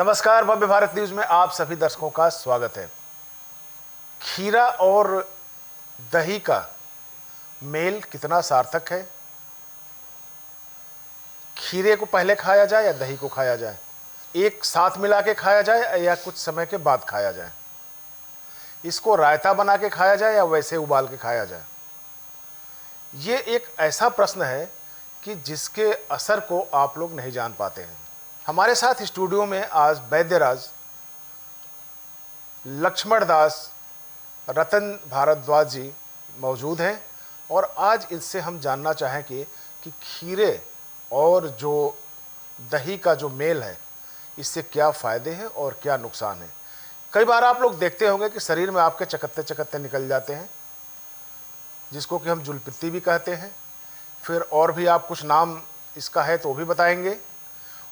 नमस्कार, भव्य भारत न्यूज में आप सभी दर्शकों का स्वागत है। खीरा और दही का मेल कितना सार्थक है? खीरे को पहले खाया जाए या दही को खाया जाए? एक साथ मिला के खाया जाए या कुछ समय के बाद खाया जाए? इसको रायता बना के खाया जाए या वैसे उबाल के खाया जाए? ये एक ऐसा प्रश्न है कि जिसके असर को आप लोग नहीं जान पाते हैं। हमारे साथ स्टूडियो में आज वैद्यराज, लक्ष्मण दास, रतन भारद्वाज जी मौजूद हैं और आज इनसे हम जानना चाहेंगे कि खीरे और जो दही का जो मेल है इससे क्या फ़ायदे हैं और क्या नुकसान है। कई बार आप लोग देखते होंगे कि शरीर में आपके चकत्ते चकत्ते निकल जाते हैं, जिसको कि हम जुलपित्ती भी कहते हैं। फिर और भी आप कुछ नाम इसका है तो वो भी बताएंगे।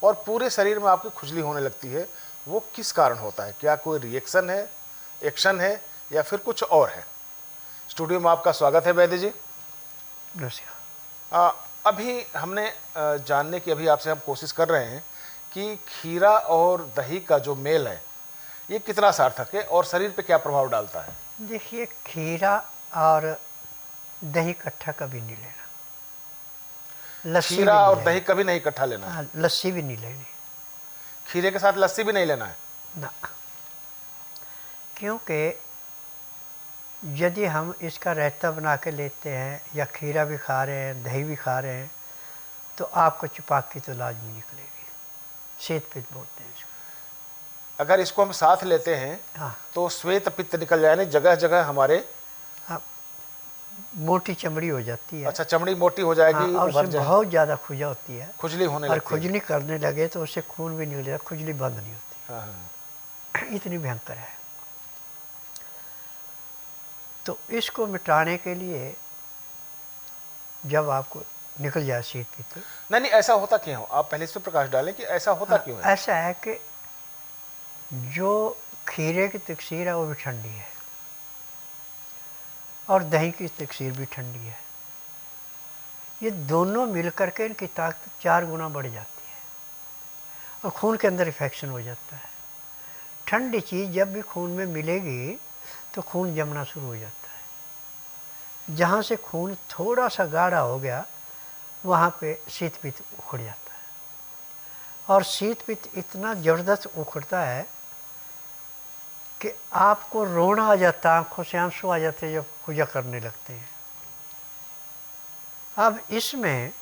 और पूरे शरीर में आपकी खुजली होने लगती है, वो किस कारण होता है? क्या कोई रिएक्शन है, एक्शन है या फिर कुछ और है? स्टूडियो में आपका स्वागत है वैद्य जी। नमस्कार। अभी हमने जानने की आपसे हम कोशिश कर रहे हैं कि खीरा और दही का जो मेल है ये कितना सार्थक है और शरीर पे क्या प्रभाव डालता है। देखिए, खीरा और दही इकट्ठा कभी नहीं लेना। लस्सी खीरा भी नहीं और लेना। दही कभी नहीं इकट्ठा लेना है। हाँ, लस्सी भी नहीं लेनी खीरे के साथ लस्सी भी नहीं लेना है ना, क्योंकि यदि हम इसका रायता बना के लेते हैं या खीरा भी खा रहे हैं, दही भी खा रहे हैं, तो आपको चपाकी तो लाजमी निकलेगी। श्वेत पित्त बोलते हैं इसको। अगर इसको हम साथ लेते हैं हाँ, तो श्वेत पित्त निकल जाए, जगह जगह हमारे मोटी चमड़ी हो जाती है। अच्छा, चमड़ी मोटी हो जाएगी। हाँ, और उससे बहुत ज़्यादा खुजा होती है, खुजली होने और लगती है। खुजली करने लगे तो उससे खून भी निकल जाता, खुजली बंद नहीं होती। हाँ। इतनी भयंकर है। तो इसको मिटाने के लिए जब आपको निकल जाए शीत पित्त, नहीं, ऐसा होता क्यों? आप पहले इस पर प्रकाश डालें कि ऐसा होता क्यों है। ऐसा है कि जो खीरे की तकसीर है वो भी ठंडी है और दही की तकसीर भी ठंडी है। ये दोनों मिलकर के इनकी ताकत 4 गुना बढ़ जाती है और खून के अंदर इन्फेक्शन हो जाता है। ठंडी चीज़ जब भी खून में मिलेगी तो खून जमना शुरू हो जाता है। जहाँ से खून थोड़ा सा गाढ़ा हो गया वहाँ पे शीत पित्त उखड़ जाता है, और शीत पित्त इतना ज़बरदस्त उखड़ता है कि आपको रोना आ जाता है, आँखों से आंसू आ जाते हैं जब पूजा करने लगते हैं। अब इसमें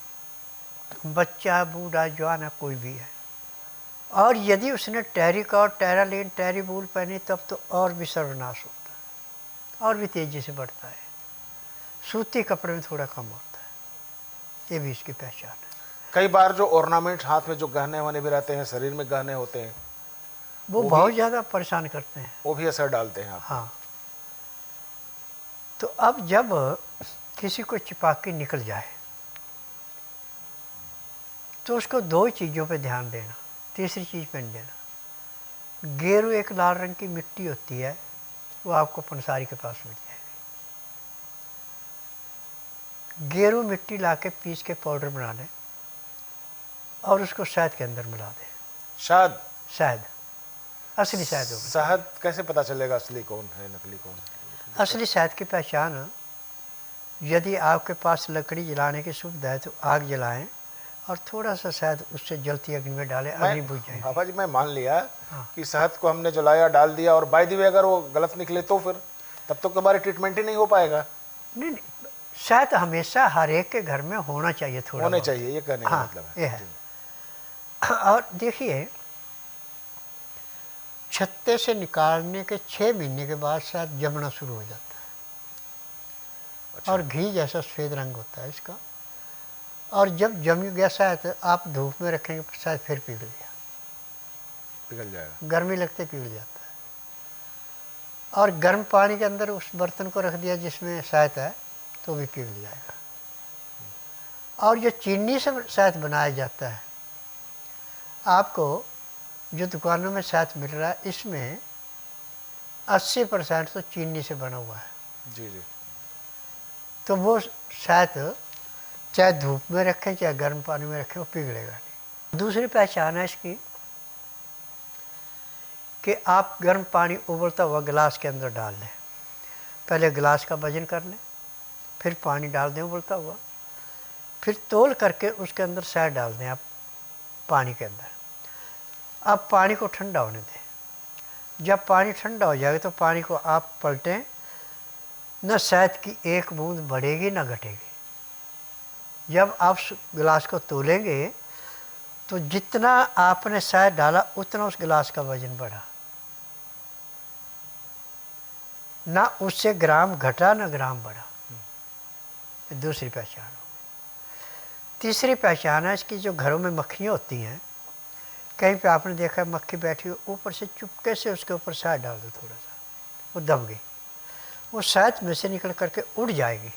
बच्चा, बूढ़ा, जवान है, कोई भी है, और यदि उसने टेरिका और टेरालिन, टेरीबूल पहनी तब तो और भी सर्वनाश होता है और भी तेज़ी से बढ़ता है। सूती कपड़े में थोड़ा कम होता है, ये भी इसकी पहचान है। कई बार जो ऑर्नामेंट हाथ में जो गहने वहने भी रहते हैं, शरीर में गहने होते हैं, वो बहुत ज़्यादा परेशान करते हैं। वो भी असर डालते हैं। हाँ, तो अब जब किसी को चपाकी निकल जाए तो उसको 2 चीज़ों पे ध्यान देना, तीसरी चीज़ पे नहीं देना। गेरू एक लाल रंग की मिट्टी होती है, वो आपको पंसारी के पास मिल जाएगी। गेरू मिट्टी लाके पीस के पाउडर बना लें और उसको शहद के अंदर मिला दें। शहद? शहद, असली शहद होगा। शहद कैसे पता चलेगा असली कौन है नकली कौन है? असली शहद की पहचान, यदि आपके पास लकड़ी जलाने की सुविधा है तो आग जलाएं और थोड़ा सा शहद उससे जलती अग्नि में डालें, अग्नि बुझ जाएगी। बाबा जी, मैं मान लिया कि शहद को हमने जलाया, डाल दिया, और बाय द वे अगर वो गलत निकले तो फिर तब तो हमारी ट्रीटमेंट ही नहीं हो पाएगा। नहीं, शहद हमेशा हर एक के घर में होना चाहिए, थोड़ा होने चाहिए, ये कहने का मतलब है। ये है। और देखिए, छत्ते से निकालने के 6 महीने के बाद शहद जमना शुरू हो जाता है। अच्छा। और घी जैसा सफ़ेद रंग होता है इसका, और जब जम गया शहद आप धूप में रखेंगे शायद फिर पिघल जाएगा, गर्मी लगते पिघल जाता है। और गर्म पानी के अंदर उस बर्तन को रख दिया जिसमें शहद है तो भी पिघल जाएगा। और जो चीनी से शहद बनाया जाता है, आपको जो दुकानों में शहद मिल रहा है इसमें 80% तो चीनी से बना हुआ है। जी जी। तो वो शहद चाहे धूप में रखें चाहे गर्म पानी में रखें वो पिघलेगा नहीं। दूसरी पहचान है इसकी कि आप गर्म पानी उबलता हुआ गिलास के अंदर डाल लें। पहले गिलास का वजन कर लें, फिर पानी डाल दें उबलता हुआ, फिर तौल करके उसके अंदर शहद डाल दें आप पानी के अंदर। अब पानी को ठंडा होने दें। जब पानी ठंडा हो जाएगा तो पानी को आप पलटें, न शहद की एक बूंद बढ़ेगी न घटेगी। जब आप गिलास को तोलेंगे तो जितना आपने शहद डाला उतना उस गिलास का वजन बढ़ा, ना उससे ग्राम घटा ना ग्राम बढ़ा। दूसरी पहचान हो। तीसरी पहचान है इसकी, जो घरों में मक्खियाँ होती हैं, कहीं पे आपने देखा है मक्खी बैठी हो, ऊपर से चुपके से उसके ऊपर शहद डाल दो थोड़ा सा, वो दब गई, वो शहद में से निकल करके उड़ जाएगी,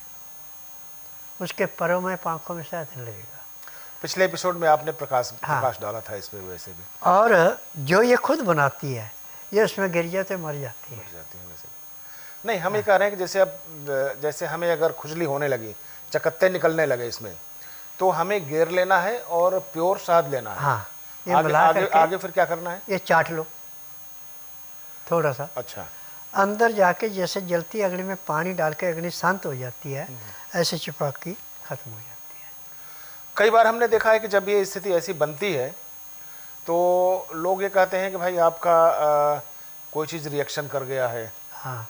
उसके परों में पाँखों में शहद नहीं लगेगा। पिछले एपिसोड में आपने प्रकाश डाला था इस पे वैसे भी। और जो ये खुद बनाती है, ये उसमें गिर जाते मर जाती है। वैसे भी नहीं, हम ये कह रहे हैं कि जैसे हमें अगर खुजली होने लगी, चकत्ते निकलने लगे इसमें, तो हमें घेर लेना है और प्योर शहद लेना है। हाँ, ये आगे फिर क्या करना है? ये चाट लो थोड़ा सा। अच्छा। अंदर जाके जैसे जलती अग्नि में पानी डाल के अग्नि शांत हो जाती है, ऐसे चिपकी खत्म हो जाती है। कई बार हमने देखा है कि जब ये स्थिति ऐसी बनती है तो लोग ये कहते हैं कि भाई आपका कोई चीज़ रिएक्शन कर गया है। हाँ,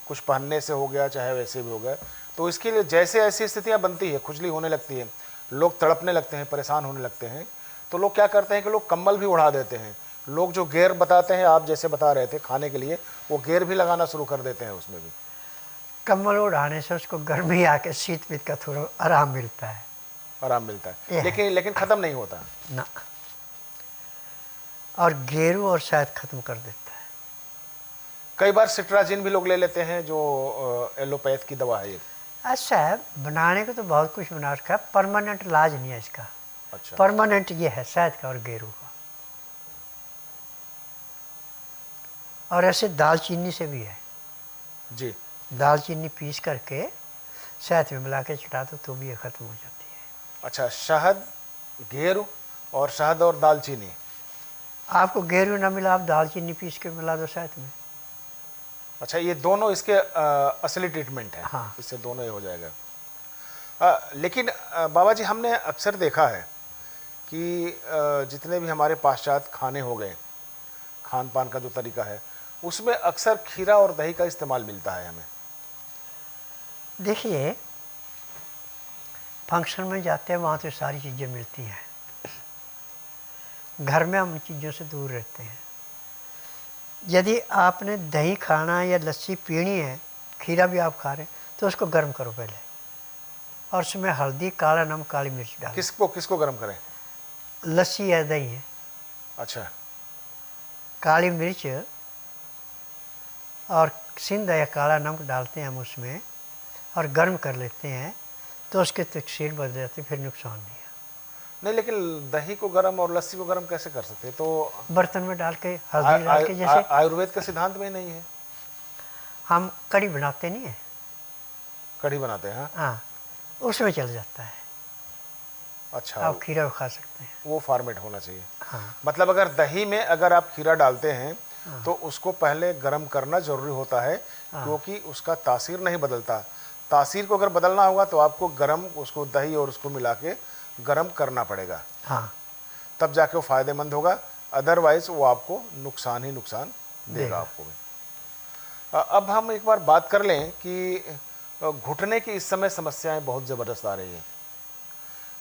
कुछ पहनने से हो गया, चाहे वैसे भी हो गया। तो इसके लिए जैसे ऐसी स्थितियाँ बनती है, खुजली होने लगती है, लोग तड़पने लगते हैं, परेशान होने लगते हैं, तो लोग क्या करते हैं कि लोग कंबल भी उड़ा देते हैं। लोग जो गेर बताते हैं, आप जैसे बता रहे थे खाने के लिए, वो गेर भी लगाना शुरू कर देते हैं उसमें भी। कंबल उड़ाने से उसको गर्मी आके शीत पीत का थोड़ा आराम मिलता है। आराम मिलता है, लेकिन ख़त्म नहीं होता ना। और गेरू और शहद खत्म कर देता है। कई बार सिट्राजिन भी लोग ले लेते हैं, जो एलोपैथ की दवा है ये। अच्छा है, बनाने को तो बहुत कुछ बना रखा है, परमानेंट इलाज नहीं है इसका। अच्छा। परमानेंट ये है शहद का और गेरू का। और ऐसे दालचीनी से भी है जी। दालचीनी पीस करके शहद में मिला के छिटा दो तो भी ये खत्म हो जाती है। अच्छा, शहद, गेरू और शहद और दालचीनी। आपको गेरू ना मिला, आप दालचीनी पीस के मिला दो शहद में। अच्छा, ये दोनों इसके असली ट्रीटमेंट है। हाँ। इससे दोनों ही हो जाएगा। लेकिन बाबा जी, हमने अक्सर देखा है कि जितने भी हमारे पाश्चात्य खाने हो गए, खान पान का जो तरीका है, उसमें अक्सर खीरा और दही का इस्तेमाल मिलता है हमें। देखिए, फंक्शन में जाते हैं वहाँ तो सारी चीज़ें मिलती हैं, घर में हम उन चीज़ों से दूर रहते हैं। यदि आपने दही खाना या लस्सी पीनी है, खीरा भी आप खा रहे हैं, तो उसको गर्म करो पहले, और उसमें हल्दी, काला नमक, काली मिर्च डालो। किसको गर्म करें? लस्सी या दही है। अच्छा। काली मिर्च और सिंधा या काला नमक डालते हैं हम उसमें और गर्म कर लेते हैं, तो उसके तकसीर बदल जाती है, फिर नुकसान नहीं है। नहीं, लेकिन दही को गर्म और लस्सी को गर्म कैसे कर सकते हैं? तो बर्तन में डाल के, हल्दी डाल के, जैसे आयुर्वेद का सिद्धांत में नहीं है? हम कढ़ी बनाते नहीं है, कढ़ी बनाते हैं। हाँ, उसमें चल जाता है। अच्छा, आप खीरा खा सकते हैं। वो फॉर्मेट होना चाहिए। हाँ। मतलब अगर दही में अगर आप खीरा डालते हैं तो उसको पहले गर्म करना ज़रूरी होता है, क्योंकि उसका तासीर नहीं बदलता। तासीर को अगर बदलना होगा तो आपको उसको दही और उसको मिला के गर्म करना पड़ेगा। हाँ, तब जाके वो फ़ायदेमंद होगा, अदरवाइज़ वो आपको नुकसान ही नुकसान देगा आपको भी। अब हम एक बार बात कर लें कि घुटने की इस समय समस्याएं बहुत ज़बरदस्त आ रही हैं।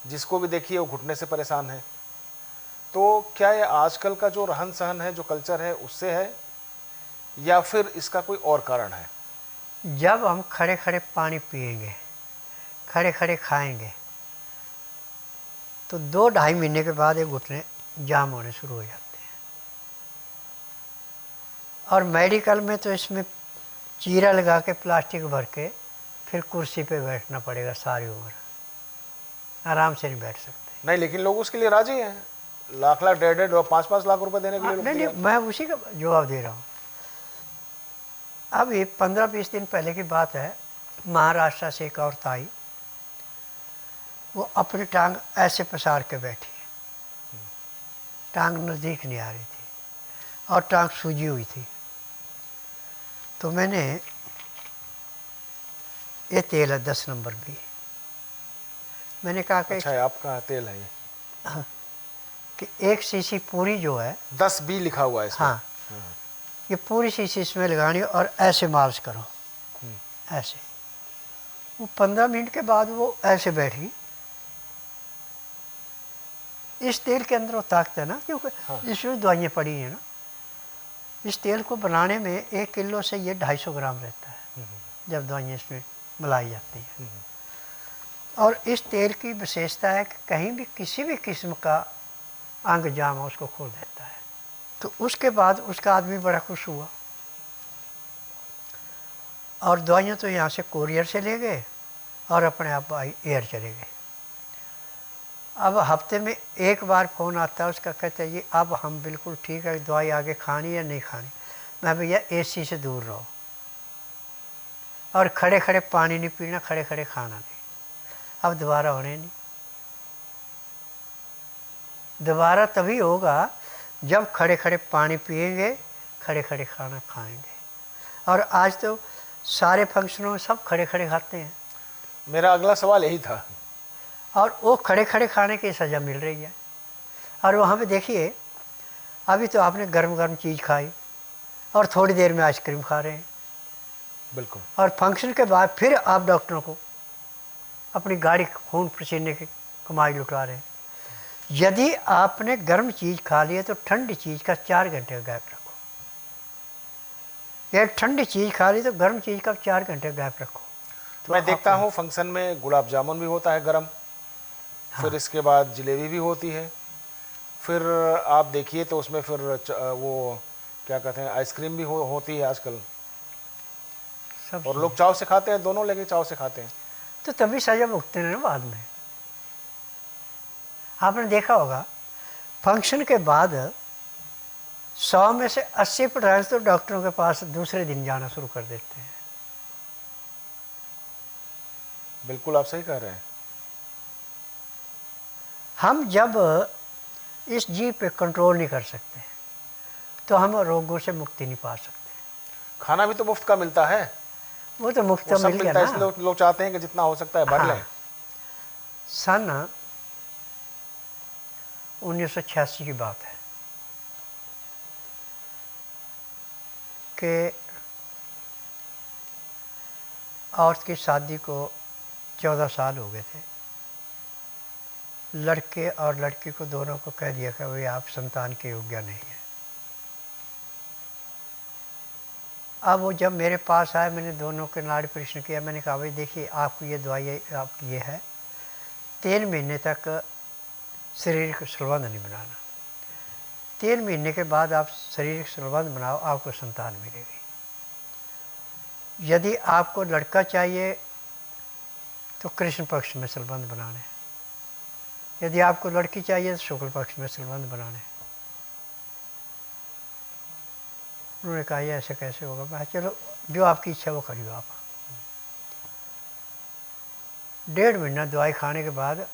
जिसको भी देखिए वो घुटने से परेशान है। तो क्या ये आजकल का जो रहन सहन है, जो कल्चर है, उससे है या फिर इसका कोई और कारण है? जब हम खड़े खड़े पानी पिएंगे, खड़े खड़े खाएंगे, तो 2-2.5 महीने के बाद ये घुटने जाम होने शुरू हो जाते हैं। और मेडिकल में तो इसमें चीरा लगा के प्लास्टिक भर के फिर कुर्सी पे बैठना पड़ेगा सारी उम्र, आराम से नहीं बैठ सकते। नहीं, लेकिन लोग उसके लिए राजी हैं, लाख 1.5 और 5-5 लाख रुपए देने के लिए। नहीं, मैं उसी का जवाब दे रहा हूँ। अब ये 15-20 दिन पहले की बात है, महाराष्ट्र से एक औरत आई, वो अपनी टांग ऐसे पसार के बैठी, टांग नज़दीक नहीं आ रही थी। और टांग सूजी हुई थी। तो मैंने, ये तेल है 10 नंबर भी, मैंने कहा अच्छा है, आपका तेल है ये। कि 1 सीसी पूरी जो है, 10B लिखा हुआ है इसमें। हाँ, ये पूरी शीशी इसमें लगानी और ऐसे मालिश करो, ऐसे। वो 15 मिनट के बाद वो ऐसे बैठी। इस तेल के अंदर वो ताकत है ना, क्योंकि इसमें दवाइयाँ पड़ी हैं ना। इस तेल को बनाने में 1 किलो से ये 250 ग्राम रहता है जब दवाइयाँ इसमें मिलाई जाती हैं। और इस तेल की विशेषता है कि कहीं भी किसी भी किस्म का अंग जाम हो उसको खोल देता है। तो उसके बाद उसका आदमी बड़ा खुश हुआ, और दवाइयाँ तो यहाँ से कोरियर से ले गए और अपने आप एयर चले गए। अब हफ्ते में 1 बार फ़ोन आता है उसका, कहते हैं ये अब हम बिल्कुल ठीक है, दवाई आगे खानी या नहीं खानी। मैं भैया AC से दूर रहो, और खड़े खड़े पानी नहीं पीना, खड़े खड़े खाना नहीं। अब दोबारा होने नहीं। दोबारा तभी होगा जब खड़े खड़े पानी पिएंगे, खड़े खड़े खाना खाएंगे। और आज तो सारे फंक्शनों में सब खड़े खड़े खाते हैं। मेरा अगला सवाल यही था। और वो खड़े खड़े खाने की सज़ा मिल रही है। और वहाँ पे देखिए, अभी तो आपने गर्म गर्म चीज़ खाई और थोड़ी देर में आइसक्रीम खा रहे हैं। बिल्कुल। और फंक्शन के बाद फिर आप डॉक्टरों को अपनी गाड़ी खून पसीने की कमाई लुटा रहे हैं। यदि आपने गर्म चीज़ खा ली है तो ठंडी चीज़ का 4 घंटे का गैप रखो। एक ठंडी चीज़ खा ली तो गर्म चीज़ का 4 घंटे का गैप रखो। तो मैं देखता हूँ फंक्शन में गुलाब जामुन भी होता है गरम, फिर इसके बाद जलेबी भी होती है, फिर आप देखिए तो उसमें फिर वो क्या कहते हैं, आइसक्रीम भी होती है आजकल। सब और लोग चाव से खाते हैं, दोनों लेके चाव से खाते हैं। तो तभी सजा भुगतते हैं ना बाद में। आपने देखा होगा फंक्शन के बाद 100 में से 80% तो डॉक्टरों के पास दूसरे दिन जाना शुरू कर देते हैं। बिल्कुल आप सही कह रहे हैं। हम जब इस जीव पे कंट्रोल नहीं कर सकते तो हम रोगों से मुक्ति नहीं पा सकते। खाना भी तो मुफ्त का मिलता है, वो तो मुफ्त वो सब मिल गया मिलता है, ना। इसलिए लोग चाहते हैं कि जितना हो सकता है भर लें। सन 1986 की बात है कि औरत की शादी को 14 साल हो गए थे। लड़के और लड़की को दोनों को कह दिया कि भाई आप संतान के योग्य नहीं हैं। अब वो जब मेरे पास आए, मैंने दोनों के नाड़ी परीक्षण किया। मैंने कहा भाई देखिए, आपको ये दवाई आपकी ये है, 3 महीने तक शारीरिक संबंध नहीं बनाना। 3 महीने के बाद आप शारीरिक संबंध बनाओ, आपको संतान मिलेगी। यदि आपको लड़का चाहिए तो कृष्ण पक्ष में संबंध बनाने, यदि आपको लड़की चाहिए तो शुक्ल पक्ष में संबंध बनाने। उन्होंने कहा ये ऐसे कैसे होगा। मैं चलो जो आपकी इच्छा वो करिए आप। 1.5 महीना दवाई खाने के बाद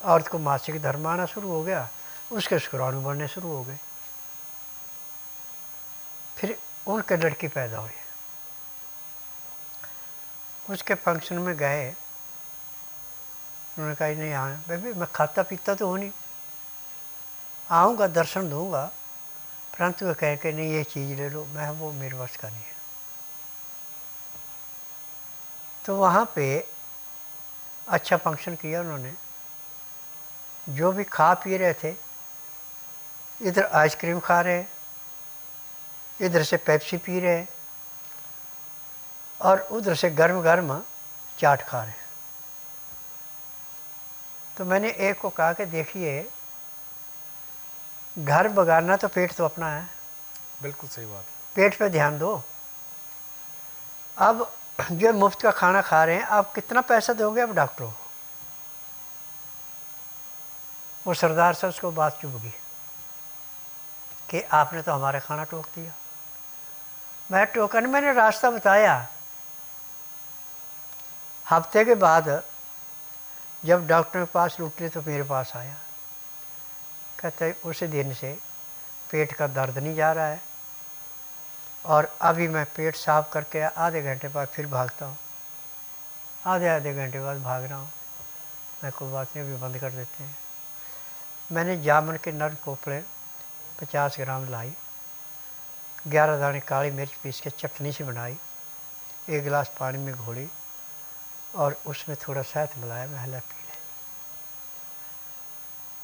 औरत को मासिक धर्म आना शुरू हो गया, उसके शुक्राणु बढ़ने शुरू हो गए। फिर उनके लड़की पैदा हुई। उसके फंक्शन में गए, उन्होंने कहा नहीं आए। बेबी मैं खाता पीता तो हूँ नहीं, आऊँगा दर्शन दूँगा, परंतु वे कह के नहीं ये चीज़ ले लो। मैं वो मेरे बस का नहीं है। तो वहाँ पे अच्छा फंक्शन किया उन्होंने। जो भी खा पी रहे थे, इधर आइसक्रीम खा रहे, इधर से पेप्सी पी रहे, और उधर से गर्म गर्म चाट खा रहे। तो मैंने एक को कहा कि देखिए, घर बगाना तो पेट तो अपना है। बिल्कुल सही बात। पेट पे ध्यान दो। अब जो मुफ्त का खाना खा रहे हैं, आप कितना पैसा दोगे अब डॉक्टरों को? वो सरदार से उसको बात चुभ गई कि आपने तो हमारा खाना टोक दिया। मैं टोका नहीं, मैंने रास्ता बताया। हफ्ते के बाद जब डॉक्टर के पास लौटे तो मेरे पास आया, कहते उस दिन से पेट का दर्द नहीं जा रहा है, और अभी मैं पेट साफ करके आधे घंटे बाद फिर भागता हूँ, आधे घंटे बाद भाग रहा हूँ। मैं कोई बात नहीं, अभी बंद कर देते हैं। मैंने जामुन के नर कोपड़े 50 ग्राम लाई, 11 दाने काली मिर्च पीस के चटनी से बनाई, 1 गिलास पानी में घोली और उसमें थोड़ा शहद मिलाया, महला पी ले।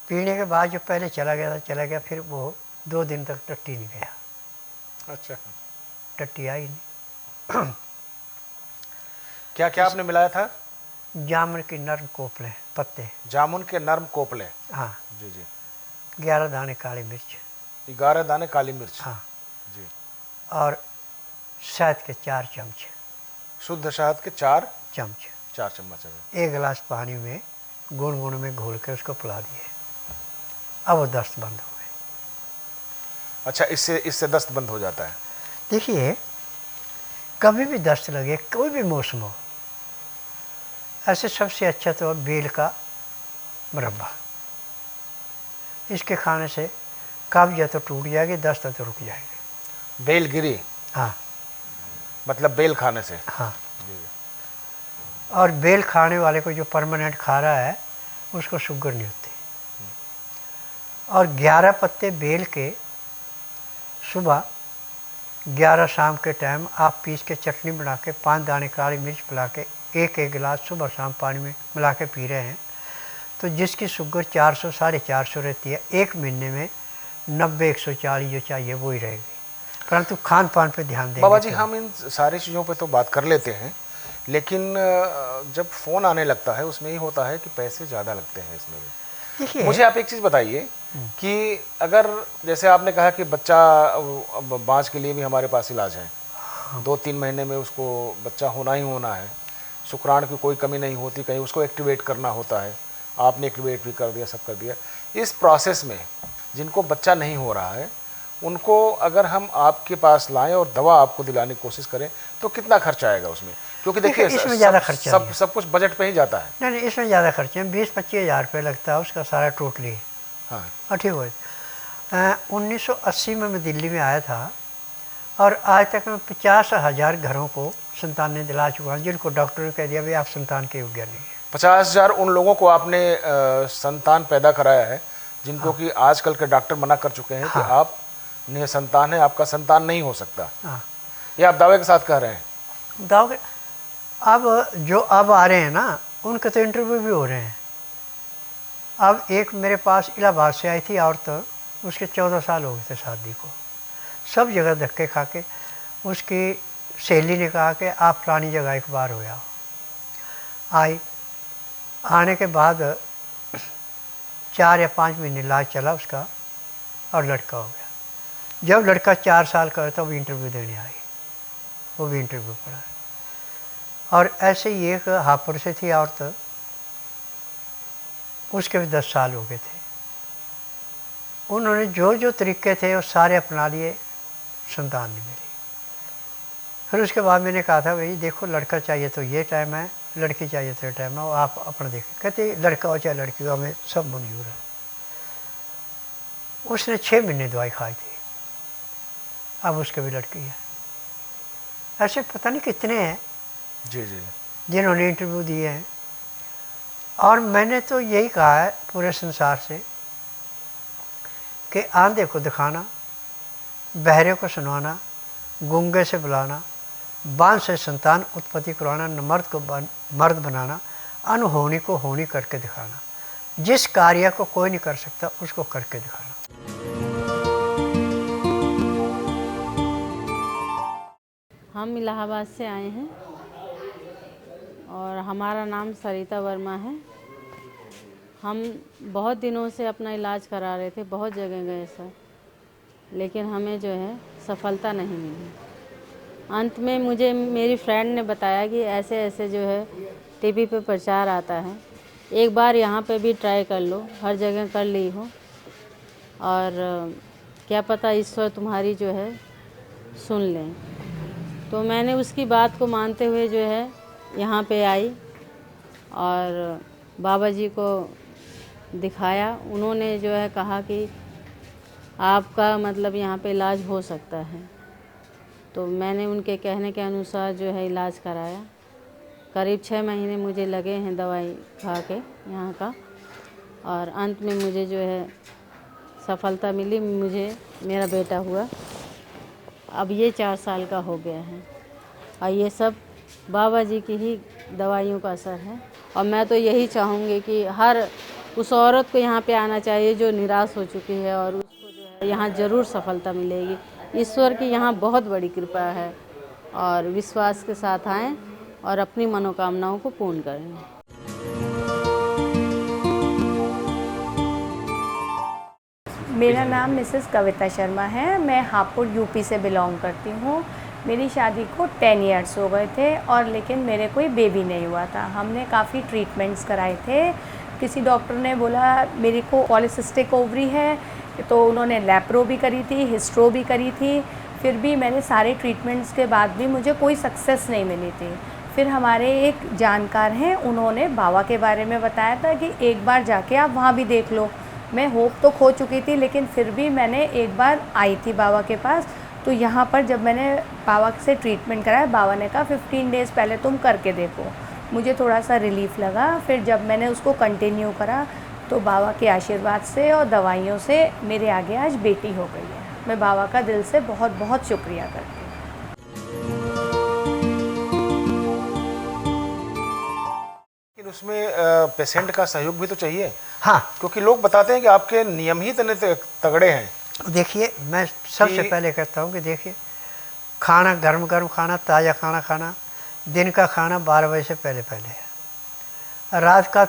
पीने के बाद जो पहले चला गया था चला गया, फिर वो 2 दिन तक टट्टी नहीं गया। अच्छा, टट्टी आई नहीं। क्या क्या आपने मिलाया था? जामुन के नरम कोपले पत्ते, जामुन के नरम कोपले, हाँ, जी जी, 11 दाने काली मिर्च, 11 दाने काली मिर्च, हाँ, जी, और शहद के 4 चम्मच, शुद्ध शहद के 4 चम्मच, 4 चम्मच है। 1 गिलास पानी में गुनगुन में घोल के उसको पिला दिए। अब वो दस्त बंद हो गए। अच्छा, इससे दस्त बंद हो जाता है? देखिए, कभी भी दस्त लगे, कोई भी मौसम हो, ऐसे सबसे अच्छा तो बेल का मुरब्बा, इसके खाने से कब्ज या तो टूट जाएगी, दस्त तो रुक जाएगी। बेलगिरी, हाँ, मतलब बेल खाने से? हाँ। जी। और बेल खाने वाले को जो परमानेंट खा रहा है उसको शुगर नहीं होती। और 11 पत्ते बेल के सुबह, 11 शाम के टाइम आप पीस के चटनी बना के 5 दाने काली मिर्च पिला के 1 गिलास सुबह शाम पानी में मिला के पी रहे हैं, तो जिसकी शुगर 400 450 रहती है, 1 महीने में 90 140 जो चाहिए वो ही रहेगी। परंतु खान पान पे ध्यान देंगे। बाबा जी, हम इन सारी चीज़ों पे तो बात कर लेते हैं, लेकिन जब फ़ोन आने लगता है उसमें ही होता है कि पैसे ज़्यादा लगते हैं इसमें भी। देखिए, मुझे आप एक चीज़ बताइए कि अगर जैसे आपने कहा कि बच्चा बाँझ के लिए भी हमारे पास इलाज है, 2-3 महीने में उसको बच्चा होना ही होना है, शुक्राणु की कोई कमी नहीं होती, कहीं उसको एक्टिवेट करना होता है, आपने एक्टिवेट भी कर दिया, सब कर दिया। इस प्रोसेस में जिनको बच्चा नहीं हो रहा है, उनको अगर हम आपके पास लाएं और दवा आपको दिलाने की कोशिश करें तो कितना खर्चा आएगा उसमें? क्योंकि देखिए, इसमें ज़्यादा खर्चा सब कुछ बजट पे ही जाता है। नहीं, इसमें ज़्यादा खर्चे हैं। 20-25 हज़ार रुपये लगता है उसका सारा टोटली। हाँ, और ठीक हो। 1980 में मैं दिल्ली में आया था और आज तक मैं 50,000 घरों को संतान ने दिला चुका हूँ, जिनको डॉक्टर ने कह दिया भाई आप संतान के योग्य नहीं है। 50,000 उन लोगों को आपने संतान पैदा कराया है जिनको कि आजकल के डॉक्टर मना कर चुके हैं कि आप निसंतान है, आपका संतान नहीं हो सकता। हाँ, ये आप दावे के साथ कह रहे हैं? दावे। अब जो अब आ रहे हैं ना, उनके तो इंटरव्यू भी हो रहे हैं। अब एक मेरे पास इलाहाबाद से आई थी औरत, उसके 14 साल हो गए थे शादी को, सब जगह धक्के खा के। उसकी सहेली ने कहा कि आप पुरानी जगह एक बार हो आओ। आई, आने के बाद 4 या 5 महीने इलाज चला उसका और लड़का हो गया। जब लड़का 4 साल का था, वो इंटरव्यू देने आई, वो भी इंटरव्यू पड़ा है। और ऐसे ही एक हापुड़ से थी औरत, उसके भी 10 साल हो गए थे। उन्होंने जो जो तरीके थे वो सारे अपना लिए, संतान नहीं मिली। फिर उसके बाद मैंने कहा था भाई देखो, लड़का चाहिए तो ये टाइम है, लड़की चाहिए तो ये टाइम है, आप अपना देखें। कहते लड़का हो चाहे लड़की हो, हमें सब मंजूर है। उसने 6 महीने दवाई खाई थी, अब उसके भी लड़की है। ऐसे पता नहीं कितने हैं जी जी, जिन्होंने इंटरव्यू दिए हैं। और मैंने तो यही कहा है पूरे संसार से कि आंधे को दिखाना, बहरे को सुनाना, गूंगे से बुलाना, बांझ से संतान उत्पत्ति करवाना, मर्द को मर्द बनाना, अनहोनी को होनी करके दिखाना। जिस कार्य को कोई नहीं कर सकता उसको करके दिखाना। हम इलाहाबाद से आए हैं और हमारा नाम सरिता वर्मा है। हम बहुत दिनों से अपना इलाज करा रहे थे, बहुत जगह गए सर, लेकिन हमें जो है सफलता नहीं मिली। अंत में मुझे मेरी फ्रेंड ने बताया कि ऐसे ऐसे जो है टीवी पे प्रचार आता है, एक बार यहाँ पे भी ट्राई कर लो, हर जगह कर ली हो और क्या पता ईश्वर तुम्हारी जो है सुन लें। तो मैंने उसकी बात को मानते हुए जो है यहाँ पे आई और बाबा जी को दिखाया। उन्होंने जो है कहा कि आपका मतलब यहाँ पे इलाज हो सकता है। तो मैंने उनके कहने के अनुसार जो है इलाज कराया। करीब 6 महीने मुझे लगे हैं दवाई खा के यहाँ का, और अंत में मुझे जो है सफलता मिली। मुझे मेरा बेटा हुआ। अब ये 4 साल का हो गया है, और ये सब बाबा जी की ही दवाइयों का असर है। और मैं तो यही चाहूँगी कि हर उस औरत को यहाँ पे आना चाहिए जो निराश हो चुकी है, और उसको जो है यहाँ ज़रूर सफलता मिलेगी। ईश्वर की यहाँ बहुत बड़ी कृपा है, और विश्वास के साथ आएँ और अपनी मनोकामनाओं को पूर्ण करें। मेरा नाम मिसेस कविता शर्मा है। मैं हापुड़ यूपी से बिलोंग करती हूँ। मेरी शादी को 10 इयर्स हो गए थे, और लेकिन मेरे कोई बेबी नहीं हुआ था। हमने काफ़ी ट्रीटमेंट्स कराए थे। किसी डॉक्टर ने बोला मेरे को पॉलीसिस्टिक ओवरी है, तो उन्होंने लैप्रो भी करी थी, हिस्ट्रो भी करी थी। फिर भी मैंने सारे ट्रीटमेंट्स के बाद भी मुझे कोई सक्सेस नहीं मिली थी। फिर हमारे एक जानकार हैं, उन्होंने बाबा के बारे में बताया था कि एक बार जाके आप वहाँ भी देख लो। मैं होप तो खो चुकी थी, लेकिन फिर भी मैंने एक बार आई थी बाबा के पास। तो यहाँ पर जब मैंने बाबा से ट्रीटमेंट कराया, बाबा ने कहा 15 डेज़ पहले तुम करके देखो। मुझे थोड़ा सा रिलीफ लगा। फिर जब मैंने उसको कंटिन्यू करा, तो बाबा के आशीर्वाद से और दवाइयों से मेरे आगे आज बेटी हो गई है। मैं बाबा का दिल से बहुत बहुत शुक्रिया करती हूँ। लेकिन उसमें पेशेंट का सहयोग भी तो चाहिए, हाँ, क्योंकि लोग बताते हैं कि आपके नियम ही इतने तगड़े हैं। देखिए मैं सबसे कि- पहले कहता हूँ कि देखिए, खाना गर्म गर्म खाना, ताज़ा खाना खाना, दिन का खाना 12 बजे से पहले पहले है। रात का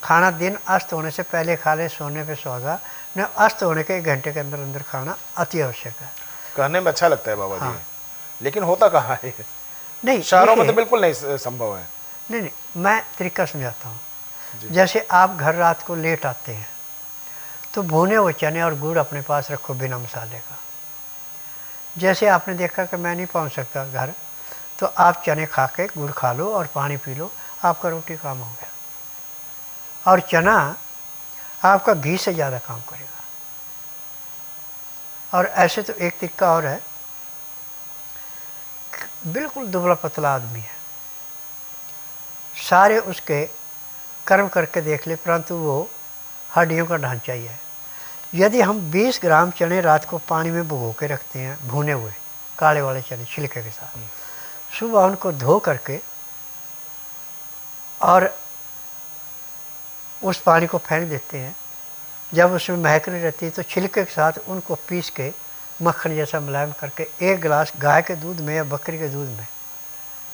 खाना दिन अस्त होने से पहले खा ले, सोने पे सुहागा। न अस्त होने के 1 घंटे के अंदर अंदर खाना अति आवश्यक है। कहने में अच्छा लगता है बाबा हाँ। जी, लेकिन होता कहाँ है? नहीं, शहरों में तो देखिए, बिल्कुल नहीं संभव है। नहीं, मैं तरीका समझाता हूँ। जैसे आप घर रात को लेट आते हैं, तो भुने हुए चने और गुड़ अपने पास रखो बिना मसाले का। जैसे आपने देखा कि मैं नहीं पहुँच सकता घर, तो आप चने खा के गुड़ खा लो और पानी पी लो, आपका रोटी काम हो गया। और चना आपका घी से ज़्यादा काम करेगा। और ऐसे तो एक तरीका और है, बिल्कुल दुबला पतला आदमी है, सारे उसके कर्म करके देख ले, परंतु वो हड्डियों का ढांचा ही है। यदि हम 20 ग्राम चने रात को पानी में भिगो के रखते हैं, भुने हुए काले वाले चने छिलके के साथ, सुबह उनको धो करके और उस पानी को फेंक देते हैं, जब उसमें महक नहीं रहती तो छिलके के साथ उनको पीस के मक्खन जैसा मुलायम करके 1 गिलास गाय के दूध में या बकरी के दूध में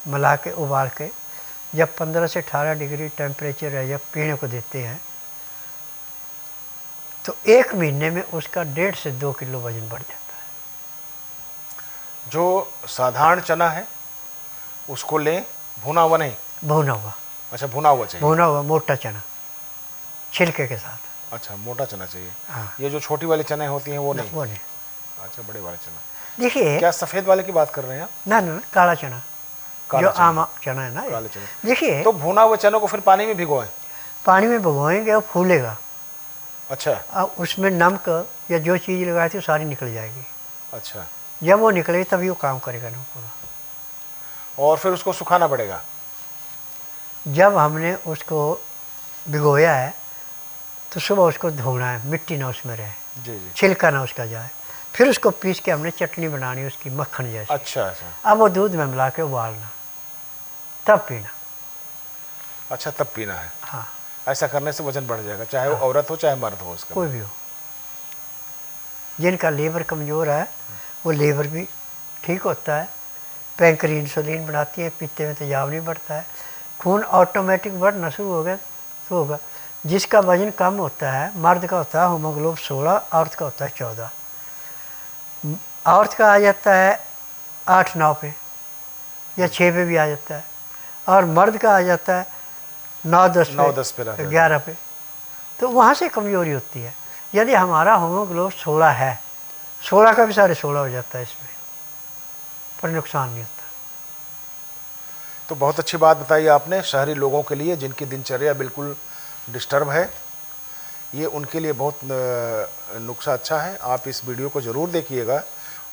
मिला के उबाल के जब 15 से 18 डिग्री टेम्परेचर है, जब पीने को देते हैं, तो 1 महीने में उसका 1.5 से 2 किलो वजन बढ़ जाता है। जो साधारण चना है उसको लें, भुना हुआ नहीं? भुना हुआ। अच्छा, भुना हुआ चाहिए। भुना हुआ मोटा चना छिलके के साथ। अच्छा, मोटा चना चाहिए। हाँ। ये जो छोटी वाली चने होती हैं वो नहीं? वो नहीं। अच्छा, बड़े वाले चना। देखिए, क्या सफ़ेद वाले की बात कर रहे हैं आप? ना काला चना, काला जो चना। आम चना है ना, काले चने। देखिए, तो भुना हुए चनों को फिर पानी में भिगोएं? पानी में भिगोएंगे और फूलेगा। अच्छा अब उसमें नमक या जो चीज़ लगाई थी सारी निकल जाएगी। अच्छा। जब वो निकलेगी तभी वो काम करेगा ना पूरा। और फिर उसको सुखाना पड़ेगा? जब हमने उसको भिगोया है तो सुबह उसको धोना है, मिट्टी ना उसमें रहे, जी जी। छिलका ना उसका जाए। फिर उसको पीस के हमने चटनी बनानी उसकी मक्खन जैसी। अच्छा अच्छा। अब वो दूध में मिला के उबालना, तब पीना। अच्छा, तब पीना है। हाँ, ऐसा करने से वजन बढ़ जाएगा, चाहे वो औरत हो चाहे मर्द हो उसका। कोई भी हो। जिनका लीवर कमज़ोर है वो लीवर भी ठीक होता है, पैंक्री इंसुलिन बनाती है, पीते में तेजाब नहीं बढ़ता है, खून ऑटोमेटिक बढ़ना शुरू हो गया तो होगा। जिसका वजन कम होता है, मर्द का होता है हीमोग्लोबिन 16, औरत का होता है 14। औरत का आ जाता है 8-9 पे या 6 पे भी आ जाता है, और मर्द का आ जाता है 9-10 पे, 11 पे। तो वहाँ से कमज़ोरी होती है। यदि हमारा हीमोग्लोबिन 16 है, 16 का भी 16.5 हो जाता है इसमें, पर नुकसान नहीं होता। तो बहुत अच्छी बात बताई आपने। शहरी लोगों के लिए जिनकी दिनचर्या बिल्कुल डिस्टर्ब है, ये उनके लिए बहुत नुस्खा अच्छा है। आप इस वीडियो को ज़रूर देखिएगा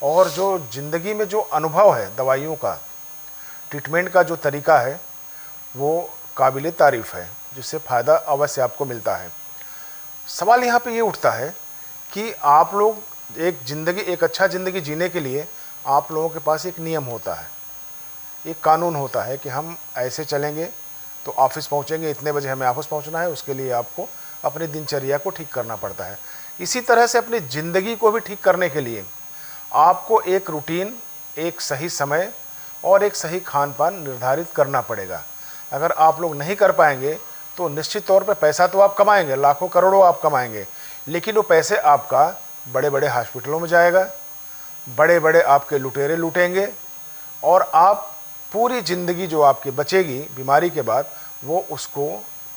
और जो ज़िंदगी में जो अनुभव है दवाइयों का, ट्रीटमेंट का जो तरीका है, वो काबिल तारीफ़ है, जिससे फ़ायदा अवश्य आपको मिलता है। सवाल यहाँ पे ये उठता है कि आप लोग एक अच्छा ज़िंदगी जीने के लिए आप लोगों के पास एक नियम होता है, एक कानून होता है कि हम ऐसे चलेंगे तो ऑफिस पहुँचेंगे, इतने बजे हमें ऑफिस पहुँचना है, उसके लिए आपको अपनी दिनचर्या को ठीक करना पड़ता है। इसी तरह से अपनी ज़िंदगी को भी ठीक करने के लिए आपको एक रूटीन, एक सही समय और एक सही खान पान निर्धारित करना पड़ेगा। अगर आप लोग नहीं कर पाएंगे तो निश्चित तौर पे पैसा तो आप कमाएंगे, लाखों करोड़ों आप कमाएंगे, लेकिन वो पैसे आपका बड़े बड़े हॉस्पिटलों में जाएगा, बड़े बड़े आपके लुटेरे लूटेंगे, और आप पूरी ज़िंदगी जो आपकी बचेगी बीमारी के बाद, वो उसको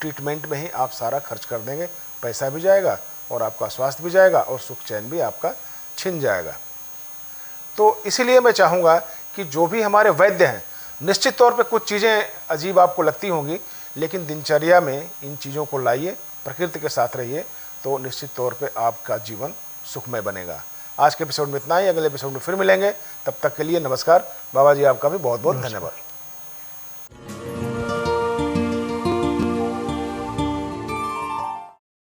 ट्रीटमेंट में ही आप सारा खर्च कर देंगे। पैसा भी जाएगा और आपका स्वास्थ्य भी जाएगा और सुख चैन भी आपका छिन जाएगा। तो इसीलिए मैं चाहूँगा कि जो भी हमारे वैद्य हैं, निश्चित तौर पे कुछ चीज़ें अजीब आपको लगती होंगी, लेकिन दिनचर्या में इन चीज़ों को लाइए, प्रकृति के साथ रहिए, तो निश्चित तौर पे आपका जीवन सुखमय बनेगा। आज के एपिसोड में इतना ही, अगले एपिसोड में फिर मिलेंगे। तब तक के लिए नमस्कार। बाबा जी आपका भी बहुत बहुत धन्यवाद।